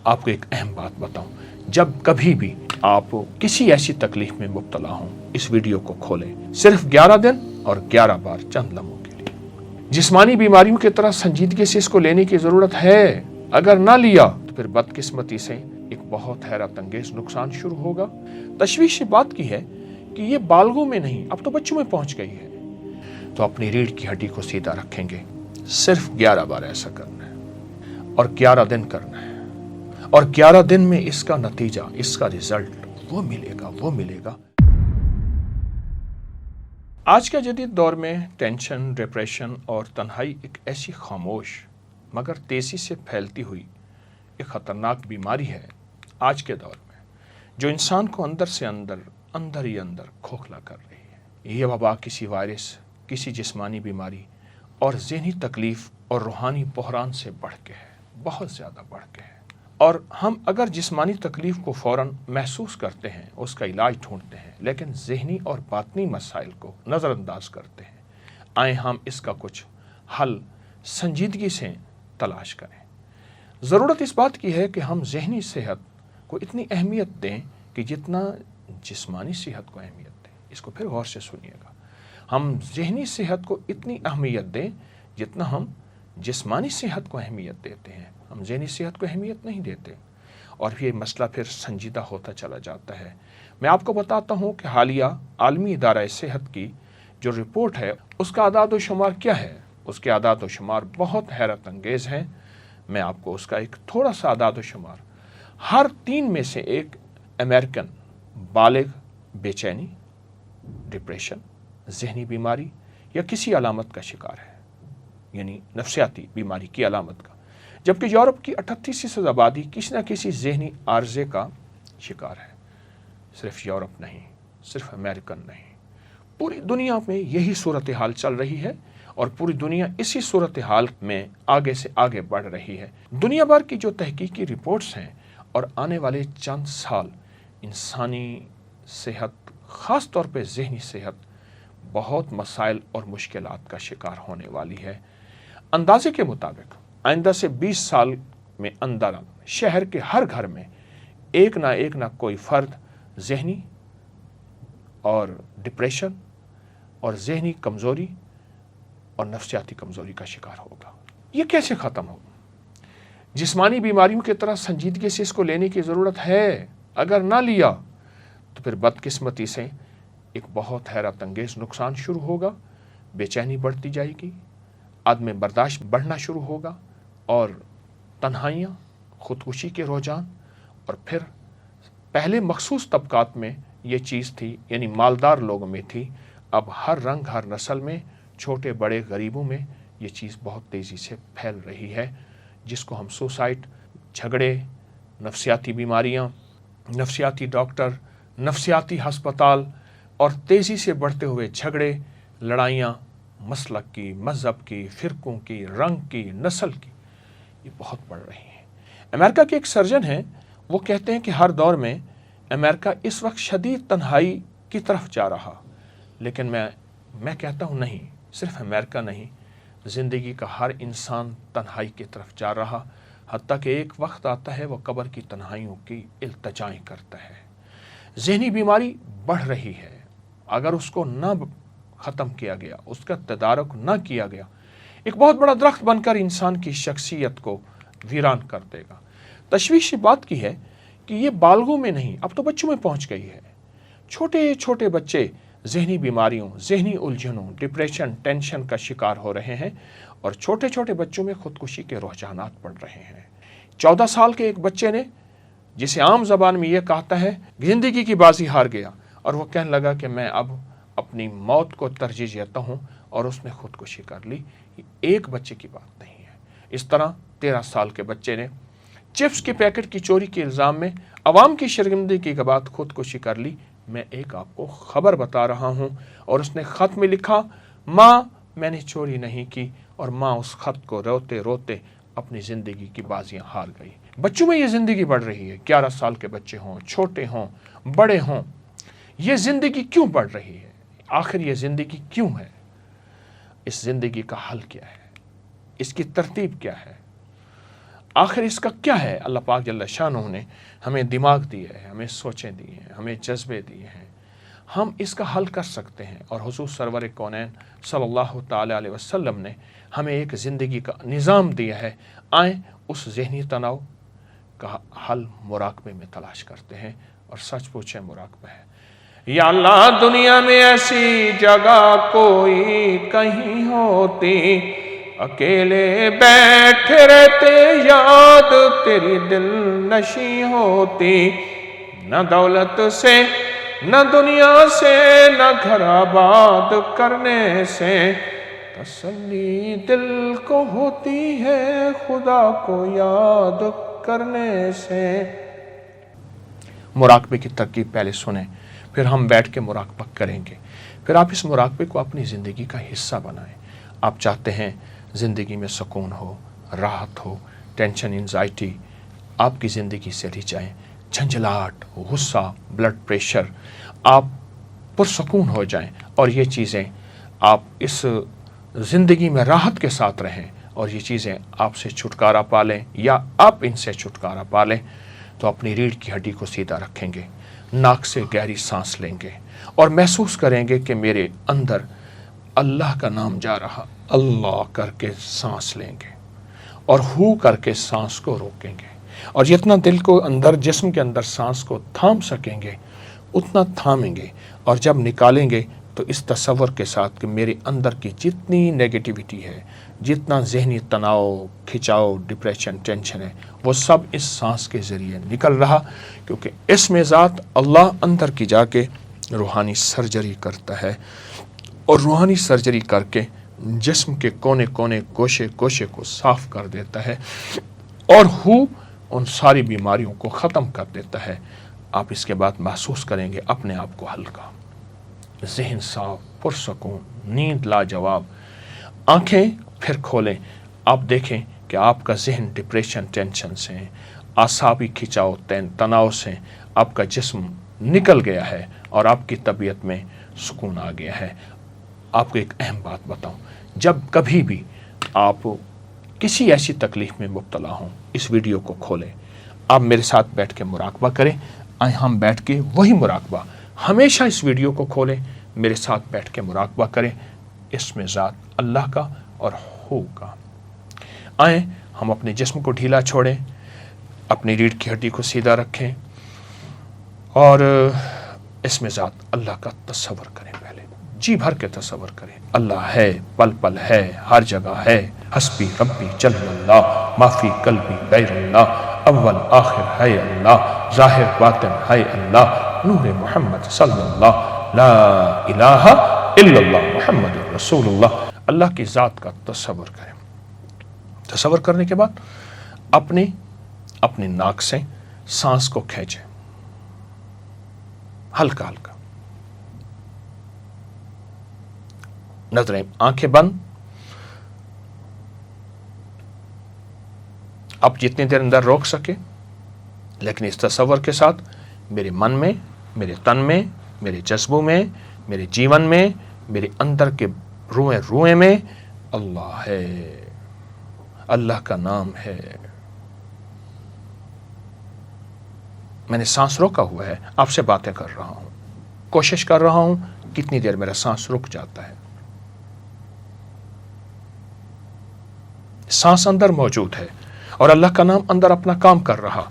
آپ کو ایک اہم بات بتاؤں، جب کبھی بھی آپ کسی ایسی تکلیف میں مبتلا ہوں، اس ویڈیو کو کھولیں، صرف 11 دن اور 11 بار چند لمحوں کے لیے۔ جسمانی بیماریوں کی طرح سنجیدگی سے اس کو لینے کی ضرورت ہے، اگر نہ لیا تو پھر بدقسمتی سے ایک بہت حیرت انگیز نقصان شروع ہوگا۔ تشویش بات کی ہے کہ یہ بالغوں میں نہیں، اب تو بچوں میں پہنچ گئی ہے۔ تو اپنی ریڑھ کی ہڈی کو سیدھا رکھیں گے، صرف 11 بار ایسا کرنا ہے اور 11 دن کرنا ہے، اور 11 دن میں اس کا نتیجہ، اس کا رزلٹ وہ ملے گا۔ آج کے جدید دور میں ٹینشن، ڈپریشن اور تنہائی ایک ایسی خاموش مگر تیزی سے پھیلتی ہوئی ایک خطرناک بیماری ہے آج کے دور میں، جو انسان کو اندر سے اندر ہی کھوکھلا کر رہی ہے۔ یہ وبا کسی وائرس، کسی جسمانی بیماری اور ذہنی تکلیف اور روحانی بحران سے بڑھ کے ہے، بہت زیادہ بڑھ کے ہے۔ اور ہم اگر جسمانی تکلیف کو فوراً محسوس کرتے ہیں، اس کا علاج ڈھونڈتے ہیں، لیکن ذہنی اور باطنی مسائل کو نظر انداز کرتے ہیں، آئیں ہم اس کا کچھ حل سنجیدگی سے تلاش کریں۔ ضرورت اس بات کی ہے کہ ہم ذہنی صحت کو اتنی اہمیت دیں کہ جتنا جسمانی صحت کو اہمیت دیں۔ اس کو پھر غور سے سنیے گا۔ ہم ذہنی صحت کو اتنی اہمیت دیں جتنا ہم جسمانی صحت کو اہمیت دیتے ہیں۔ ہم ذہنی صحت کو اہمیت نہیں دیتے اور یہ مسئلہ پھر سنجیدہ ہوتا چلا جاتا ہے۔ میں آپ کو بتاتا ہوں کہ حالیہ عالمی ادارہ صحت کی جو رپورٹ ہے، اس کا اعداد و شمار کیا ہے۔ اس کے اعداد و شمار بہت حیرت انگیز ہیں۔ میں آپ کو اس کا ایک تھوڑا سا اعداد و شمار، ہر 3 میں سے ایک امریکن بالغ بے چینی، ڈپریشن، ذہنی بیماری یا کسی علامت کا شکار ہے، یعنی نفسیاتی بیماری کی علامت کا، جبکہ یورپ کی 38% آبادی کسی نہ کسی ذہنی عارضے کا شکار ہے۔ صرف یورپ نہیں، صرف امریکن نہیں، پوری دنیا میں یہی صورتحال چل رہی ہے اور پوری دنیا اسی صورتحال میں آگے سے آگے بڑھ رہی ہے۔ دنیا بھر کی جو تحقیقی رپورٹس ہیں اور آنے والے چند سال انسانی صحت، خاص طور پہ ذہنی صحت، بہت مسائل اور مشکلات کا شکار ہونے والی ہے۔ اندازے کے مطابق آئندہ سے 20 سال میں اندر شہر کے ہر گھر میں ایک نہ کوئی فرد ذہنی اور ڈپریشن اور ذہنی کمزوری اور نفسیاتی کمزوری کا شکار ہوگا۔ یہ کیسے ختم ہوگا؟ جسمانی بیماریوں کی طرح سنجیدگی سے اس کو لینے کی ضرورت ہے، اگر نہ لیا تو پھر بدقسمتی سے ایک بہت حیرت انگیز نقصان شروع ہوگا۔ بے چینی بڑھتی جائے گی، عدم برداشت بڑھنا شروع ہوگا، اور تنہائیاں، خودکشی کے رجحان، اور پھر پہلے مخصوص طبقات میں یہ چیز تھی، یعنی مالدار لوگوں میں تھی، اب ہر رنگ، ہر نسل میں، چھوٹے بڑے غریبوں میں یہ چیز بہت تیزی سے پھیل رہی ہے، جس کو ہم سوسائڈ، جھگڑے، نفسیاتی بیماریاں، نفسیاتی ڈاکٹر، نفسیاتی ہسپتال اور تیزی سے بڑھتے ہوئے جھگڑے، لڑائیاں، مسلک کی، مذہب کی، فرقوں کی، رنگ کی، نسل کی، یہ بہت بڑھ رہی ہیں۔ امریکہ کے ایک سرجن ہیں، وہ کہتے ہیں کہ ہر دور میں امریکہ اس وقت شدید تنہائی کی طرف جا رہا، لیکن میں کہتا ہوں نہیں، صرف امریکہ نہیں، زندگی کا ہر انسان تنہائی کی طرف جا رہا، حتیٰ کہ ایک وقت آتا ہے وہ قبر کی تنہائیوں کی التجائیں کرتا ہے۔ ذہنی بیماری بڑھ رہی ہے، اگر اس کو نہ ختم کیا گیا، اس کا تدارک نہ کیا گیا، ایک بہت بڑا درخت بن کر انسان کی شخصیت کو ویران کر دے گا۔ تشویش بات کی ہے کہ یہ بالغوں میں نہیں، اب تو بچوں میں پہنچ گئی ہے۔ چھوٹے چھوٹے بچے ذہنی بیماریوں، ذہنی الجھنوں، ڈپریشن، ٹینشن کا شکار ہو رہے ہیں، اور چھوٹے چھوٹے بچوں میں خودکشی کے رجحانات بڑھ رہے ہیں۔ 14 سال کے ایک بچے نے، جسے عام زبان میں یہ کہتا ہے زندگی کی بازی ہار گیا، اور وہ کہنے لگا کہ میں اب اپنی موت کو ترجیح دیتا ہوں، اور اس نے خودکشی کر لی۔ یہ ایک بچے کی بات نہیں ہے۔ اس طرح 13 سال کے بچے نے چپس کے پیکٹ کی چوری کے الزام میں عوام کی شرمندگی کے بعد خودکشی کر لی۔ میں ایک آپ کو خبر بتا رہا ہوں، اور اس نے خط میں لکھا، ماں میں نے چوری نہیں کی، اور ماں اس خط کو روتے روتے اپنی زندگی کی بازیاں ہار گئی۔ بچوں میں یہ زندگی بڑھ رہی ہے، 11 سال کے بچے ہوں، چھوٹے ہوں، بڑے ہوں، یہ زندگی کیوں بڑھ رہی ہے؟ آخر یہ زندگی کیوں ہے؟ اس زندگی کا حل کیا ہے؟ اس کی ترتیب کیا ہے؟ آخر اس کا کیا ہے؟ اللہ پاک جل شانہ نے ہمیں دماغ دیے ہے، ہمیں سوچیں دی ہیں، ہمیں جذبے دیے ہیں، ہم اس کا حل کر سکتے ہیں۔ اور حضور سرور کونین صلی اللہ تعالی علیہ وسلم نے ہمیں ایک زندگی کا نظام دیا ہے۔ آئیں اس ذہنی تناؤ کا حل مراقبے میں تلاش کرتے ہیں، اور سچ پوچھیں مراقبہ ہے۔ یا اللہ دنیا میں ایسی جگہ کوئی کہیں ہوتی، اکیلے بیٹھے رہتے یاد تیری دل نشیں ہوتی، نہ دولت سے نہ دنیا سے نہ گھر آباد کرنے سے، تسلی دل کو ہوتی ہے خدا کو یاد کرنے سے۔ مراقبے کی ترکیب پہلے سنیں، پھر ہم بیٹھ کے مراقبہ کریں گے، پھر آپ اس مراقبے کو اپنی زندگی کا حصہ بنائیں۔ آپ چاہتے ہیں زندگی میں سکون ہو، راحت ہو، ٹینشن انزائٹی آپ کی زندگی سے ہٹ جائیں، جھنجھلاہٹ، غصہ، بلڈ پریشر، آپ پرسکون ہو جائیں، اور یہ چیزیں آپ اس زندگی میں راحت کے ساتھ رہیں، اور یہ چیزیں آپ سے چھٹکارا پا لیں یا آپ ان سے چھٹکارا پا لیں، تو اپنی ریڑھ کی ہڈی کو سیدھا رکھیں گے، ناک سے گہری سانس لیں گے، اور محسوس کریں گے کہ میرے اندر اللہ کا نام جا رہا، اللہ کر کے سانس لیں گے، اور ہو کر کے سانس کو روکیں گے، اور جتنا دل کو اندر جسم کے اندر سانس کو تھام سکیں گے اتنا تھامیں گے، اور جب نکالیں گے تو اس تصور کے ساتھ کہ میرے اندر کی جتنی نیگیٹیوٹی ہے، جتنا ذہنی تناؤ، کھچاؤ، ڈپریشن، ٹینشن ہے، وہ سب اس سانس کے ذریعے نکل رہا، کیونکہ اس میں ذات اللہ اندر کی جا کے روحانی سرجری کرتا ہے، اور روحانی سرجری کر کے جسم کے کونے کونے، گوشے گوشے کو صاف کر دیتا ہے، اور ہو ان ساری بیماریوں کو ختم کر دیتا ہے۔ آپ اس کے بعد محسوس کریں گے اپنے آپ کو ہلکا، ذہن صاف، پرسکون، نیند لاجواب۔ آنکھیں پھر کھولیں، آپ دیکھیں کہ آپ کا ذہن ڈپریشن، ٹینشن سے، اعصابی کھچاؤ، تناؤ سے آپ کا جسم نکل گیا ہے، اور آپ کی طبیعت میں سکون آ گیا ہے۔ آپ کو ایک اہم بات بتاؤں، جب کبھی بھی آپ کسی ایسی تکلیف میں مبتلا ہوں، اس ویڈیو کو کھولیں، آپ میرے ساتھ بیٹھ کے مراقبہ کریں۔ آئیں ہم بیٹھ کے وہی مراقبہ، ہمیشہ اس ویڈیو کو کھولیں، میرے ساتھ بیٹھ کے مراقبہ کریں، اس میں ذات اللہ کا اور ہوگا۔ آئیں ہم اپنے جسم کو ڈھیلا چھوڑیں، اپنی ریڑھ کی ہڈی کو سیدھا رکھیں، اور اس میں ذات اللہ کا تصور کریں۔ پہلے جی بھر کے تصور کریں، اللہ ہے، پل پل ہے، ہر جگہ ہے، حسبی ربی جل اللہ، ما فی قلبی غیر اللہ، اول آخر ہے اللہ، ظاہر باطن ہے اللہ، نور محمد صلی اللہ، لا الہ الا اللہ محمد رسول اللہ۔ اللہ کی ذات کا تصور کریں۔ تصور کرنے کے بعد اپنی ناک سے سانس کو کھینچیں، ہلکا ہلکا، نظریں، آنکھیں بند۔ آپ جتنی دیر اندر روک سکے، لیکن اس تصور کے ساتھ میرے من میں، میرے تن میں، میرے جذبوں میں، میرے جیون میں، میرے اندر کے روئیں روئیں میں اللہ ہے، اللہ کا نام ہے۔ میں نے سانس روکا ہوا ہے، آپ سے باتیں کر رہا ہوں، کوشش کر رہا ہوں کتنی دیر میرا سانس رک جاتا ہے۔ سانس اندر موجود ہے، اور اللہ کا نام اندر اپنا کام کر رہا۔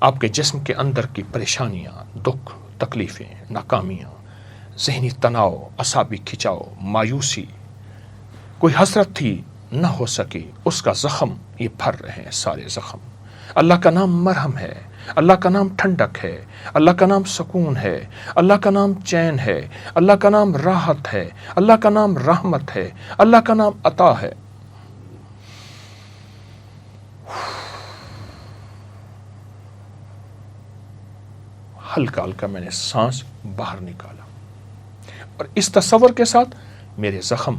آپ کے جسم کے اندر کی پریشانیاں، دکھ، تکلیفیں، ناکامیاں، ذہنی تناؤ، اعصابی کھچاؤ، مایوسی، کوئی حسرت تھی نہ ہو سکی، اس کا زخم یہ بھر رہے ہیں سارے زخم۔ اللہ کا نام مرہم ہے، اللہ کا نام ٹھنڈک ہے، اللہ کا نام سکون ہے، اللہ کا نام چین ہے، اللہ کا نام راحت ہے، اللہ کا نام رحمت ہے، اللہ کا نام عطا ہے۔ ہلکا ہلکا میں نے سانس باہر نکالا، اور اس تصور کے ساتھ میرے زخم،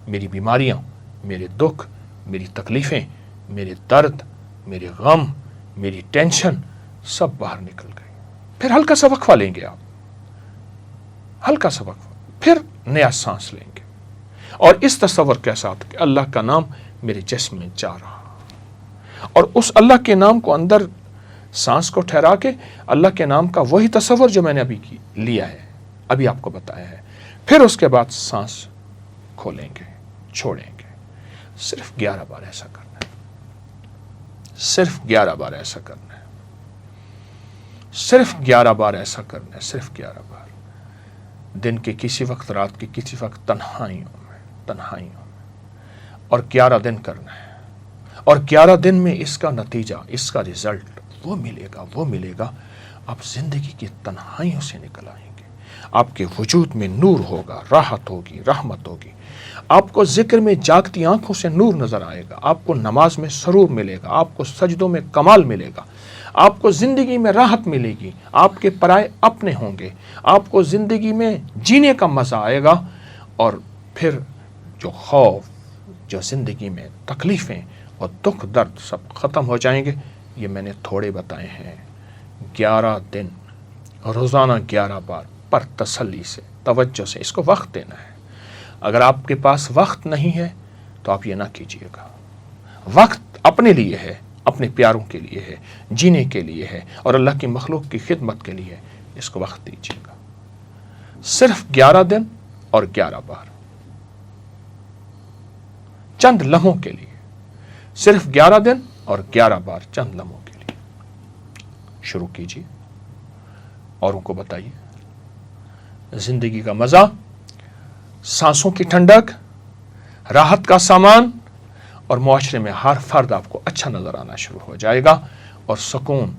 میری بیماریاں، میرے دکھ، میری تکلیفیں، میرے درد، میرے غم، میری ٹینشن سب باہر نکل گئی۔ پھر ہلکا سا وقفہ لیں گے، آپ ہلکا سا وقفہ، پھر نیا سانس لیں گے، اور اس تصور کے ساتھ کہ اللہ کا نام میرے جسم میں جا رہا، اور اس اللہ کے نام کو اندر سانس کو ٹھہرا کے اللہ کے نام کا وہی تصور جو میں نے ابھی لیا ہے، ابھی آپ کو بتایا ہے، پھر اس کے بعد سانس کھولیں گے، چھوڑیں گے۔ صرف 11 بار ایسا کرنا ہے، صرف 11 بار ایسا کرنا ہے، صرف 11 بار ایسا کرنا ہے، صرف 11 بار، دن کے کسی وقت، رات کے کسی وقت، تنہائیوں میں، اور 11 دن کرنا ہے۔ اور 11 دن میں اس کا نتیجہ، اس کا رزلٹ وہ ملے گا، آپ زندگی کی تنہائیوں سے نکل آئیں گے، آپ کے وجود میں نور ہوگا، راحت ہوگی، رحمت ہوگی، آپ کو ذکر میں جاگتی آنکھوں سے نور نظر آئے گا، آپ کو نماز میں سرور ملے گا، آپ کو سجدوں میں کمال ملے گا، آپ کو زندگی میں راحت ملے گی، آپ کے پرائے اپنے ہوں گے، آپ کو زندگی میں جینے کا مزہ آئے گا، اور پھر جو خوف، جو زندگی میں تکلیفیں اور دکھ درد سب ختم ہو جائیں گے۔ یہ میں نے تھوڑے بتائے ہیں۔ 11 دن روزانہ 11 بار پر تسلی سے، توجہ سے، اس کو وقت دینا ہے۔ اگر آپ کے پاس وقت نہیں ہے تو آپ یہ نہ کیجیے گا۔ وقت اپنے لیے ہے، اپنے پیاروں کے لیے ہے، جینے کے لیے ہے، اور اللہ کی مخلوق کی خدمت کے لیے، اس کو وقت دیجیے گا۔ صرف 11 دن اور 11 بار، چند لمحوں کے لیے، صرف 11 دن اور 11 بار چند لمحوں کے لیے شروع کیجیے، اوروں کو بتائیے۔ زندگی کا مزہ، سانسوں کی ٹھنڈک، راحت کا سامان، اور معاشرے میں ہر فرد آپ کو اچھا نظر آنا شروع ہو جائے گا، اور سکون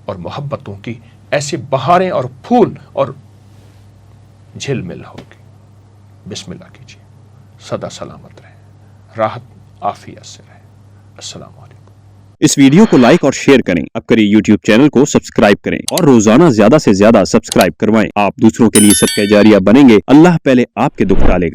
اور محبتوں کی ایسی بہاریں اور پھول اور جھل مل ہوگی۔ بسم اللہ کیجیے، سدا سلامت رہے، راحت عافیت سے رہے۔ السلام علیکم۔ اس ویڈیو کو لائک اور شیئر کریں، اب کریں یوٹیوب چینل کو سبسکرائب کریں، اور روزانہ زیادہ سے زیادہ سبسکرائب کروائیں۔ آپ دوسروں کے لیے صدقہ جاریہ بنیں گے، اللہ پہلے آپ کے دکھ ٹالے گا۔